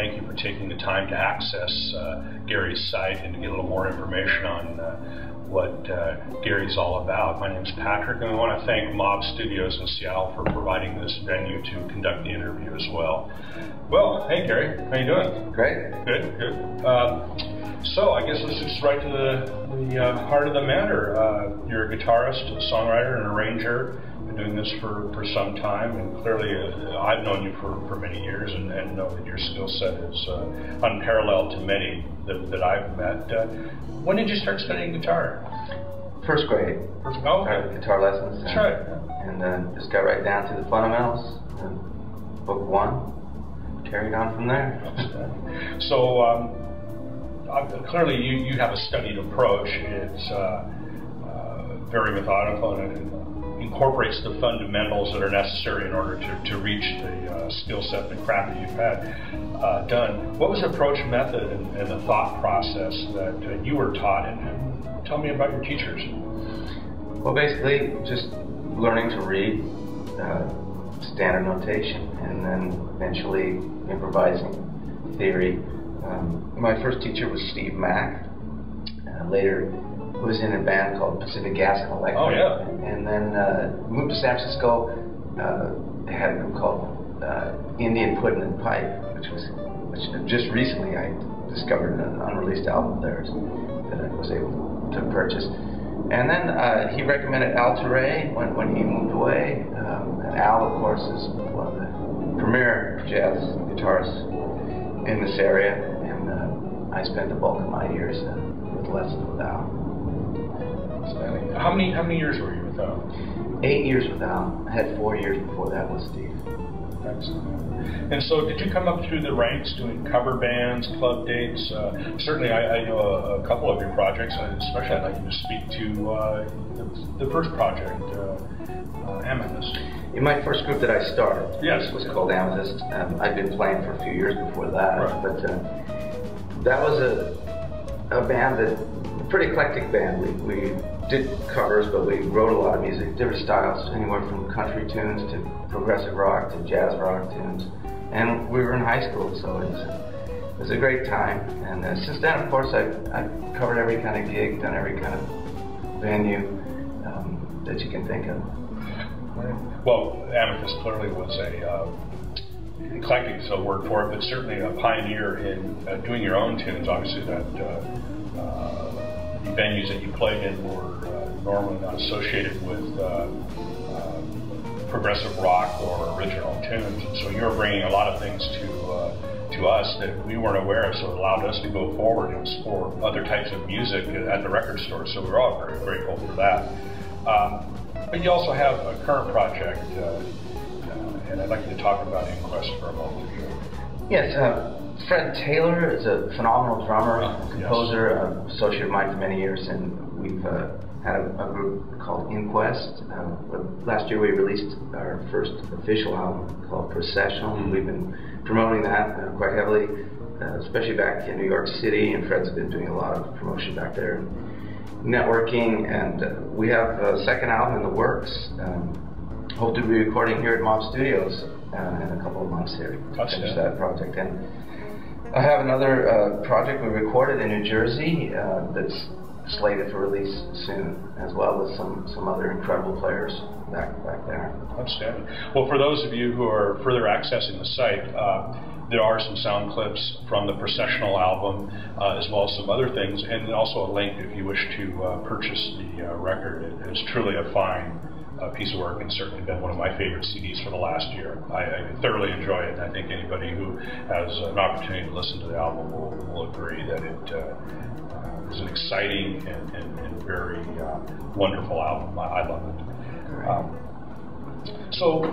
thank you for taking the time to access Gary's site and to get a little more information on what Gary's all about. My name is Patrick, and I want to thank Mob Studios in Seattle for providing this venue to conduct the interview as well. Well, hey Gary, how you doing? Great. Good, good. So I guess let's just right to the heart of the matter. You're a guitarist, songwriter, and arranger. Been doing this for some time, and clearly I've known you for many years and know that your skill set is unparalleled to many that I've met. When did you start studying guitar? First grade. Oh, okay. Started guitar lessons. That's right. And then just got right down to the fundamentals. And book one, carried on from there. So clearly you have a studied approach. It's very methodical and it incorporates the fundamentals that are necessary in order to reach the skill set and craft that you've had done. What was the approach method and the thought process that you were taught, and tell me about your teachers? Well, basically just learning to read standard notation and then eventually improvising theory. My first teacher was Steve Mack. Later was in a band called Pacific Gas and Electric. Oh, yeah. And then moved to San Francisco. They had a group called Indian Puddin' and Pipe, which just recently I discovered an unreleased album of theirs that I was able to purchase. And then he recommended Al Touret when he moved away. And Al, of course, is one of the premier jazz guitarists in this area. And I spent the bulk of my years with lessons with Al. How many years were you with Al? 8 years with Al. I had 4 years before that with Steve. Excellent. And so did you come up through the ranks doing cover bands, club dates? Certainly I know a couple of your projects, especially I'd like you to speak to the first project, Amethyst. In my first group that I started, yes, was called Amethyst. I'd been playing for a few years before that, right. But that was a band a pretty eclectic band. We did covers, but we wrote a lot of music, different styles, anywhere from country tunes to progressive rock to jazz rock tunes. And we were in high school, so it was a great time. And since then, of course, I've covered every kind of gig, done every kind of venue that you can think of. Well, Amethyst clearly was eclectic is a word for it, but certainly a pioneer in doing your own tunes. Obviously, that the venues that you played in were normally not associated with progressive rock or original tunes, and so you were bringing a lot of things to us that we weren't aware of, so it allowed us to go forward and explore other types of music at the record store, so we're all very grateful for that. But you also have a current project, and I'd like you to talk about Inquest for a moment. Yes, Fred Taylor is a phenomenal drummer, composer, yes. Associate of mine for many years, and we've had a group called Inquest. Last year we released our first official album called Processional, and we've been promoting that quite heavily, especially back in New York City, and Fred's been doing a lot of promotion back there, networking, and we have a second album in the works. Hope to be recording here at Mob Studios in a couple of months here to finish that project. And I have another project we recorded in New Jersey that's slated for release soon, as well as some other incredible players back there. Outstanding. Well, for those of you who are further accessing the site, there are some sound clips from the Processional album, as well as some other things, and also a link if you wish to purchase the record. It's truly a fine piece of work, and certainly been one of my favorite CDs for the last year. I thoroughly enjoy it, and I think anybody who has an opportunity to listen to the album will agree that it is an exciting and very wonderful album. I love it. So,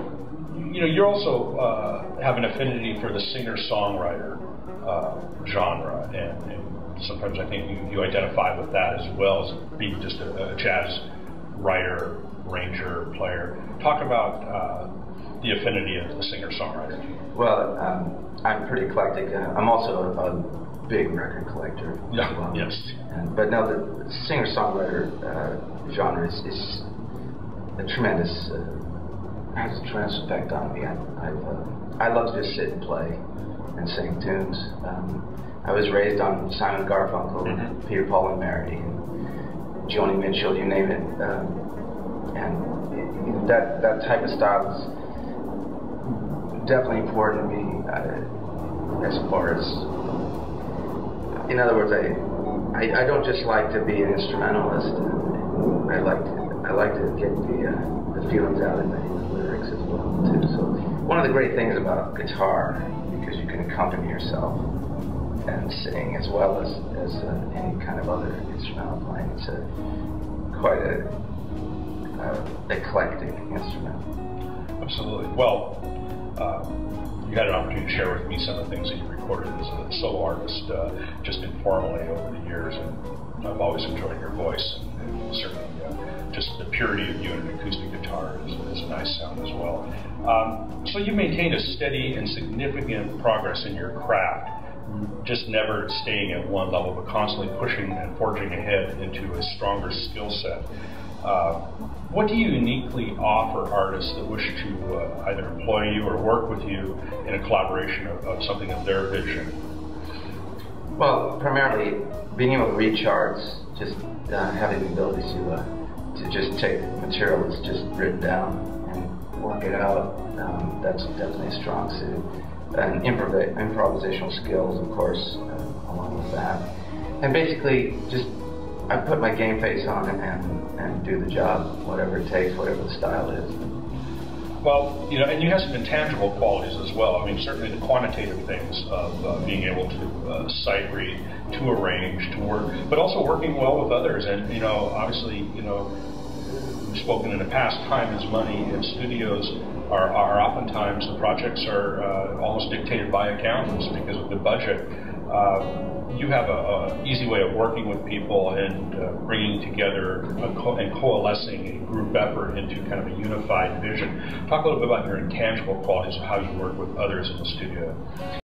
you know, you also have an affinity for the singer-songwriter genre, and sometimes I think you identify with that as well as being just a jazz writer, arranger, player. Talk about the affinity of the singer-songwriter. Well, I'm pretty eclectic. I'm also a big record collector. Yeah. As well. Yes. But no, the singer-songwriter genre is a tremendous has a tremendous effect on me. I love to just sit and play and sing tunes. I was raised on Simon Garfunkel, Peter, Paul and Mary, and Joni Mitchell, you name it. And that type of style is definitely important to me as far as, in other words, I don't just like to be an instrumentalist. I like to get the feelings out in the lyrics as well too. So one of the great things about guitar, because you can accompany yourself and sing as well as any kind of other instrumental playing. It's quite a eclectic instrument. Absolutely. Well, you had an opportunity to share with me some of the things that you recorded as a solo artist, just informally over the years, and I've always enjoyed your voice, and certainly just the purity of you in an acoustic guitar is a nice sound as well. So you maintained a steady and significant progress in your craft, just never staying at one level, but constantly pushing and forging ahead into a stronger skill set. What do you uniquely offer artists that wish to either employ you or work with you in a collaboration of something of their vision? Well, primarily being able to read charts, just having the ability to just take material that's just written down and work it out. That's definitely a strong suit. And improvisational skills, of course, along with that. And basically, just I put my game face on and do the job, whatever it takes, whatever the style is. Well, and you have some intangible qualities as well. I mean, certainly the quantitative things of being able to sight read, to arrange, to work, but also working well with others. And, obviously, we've spoken in the past, time is money, and studios are oftentimes, the projects are almost dictated by accountants because of the budget. You have an easy way of working with people and bringing together and coalescing a group effort into kind of a unified vision. Talk a little bit about your intangible qualities of how you work with others in the studio.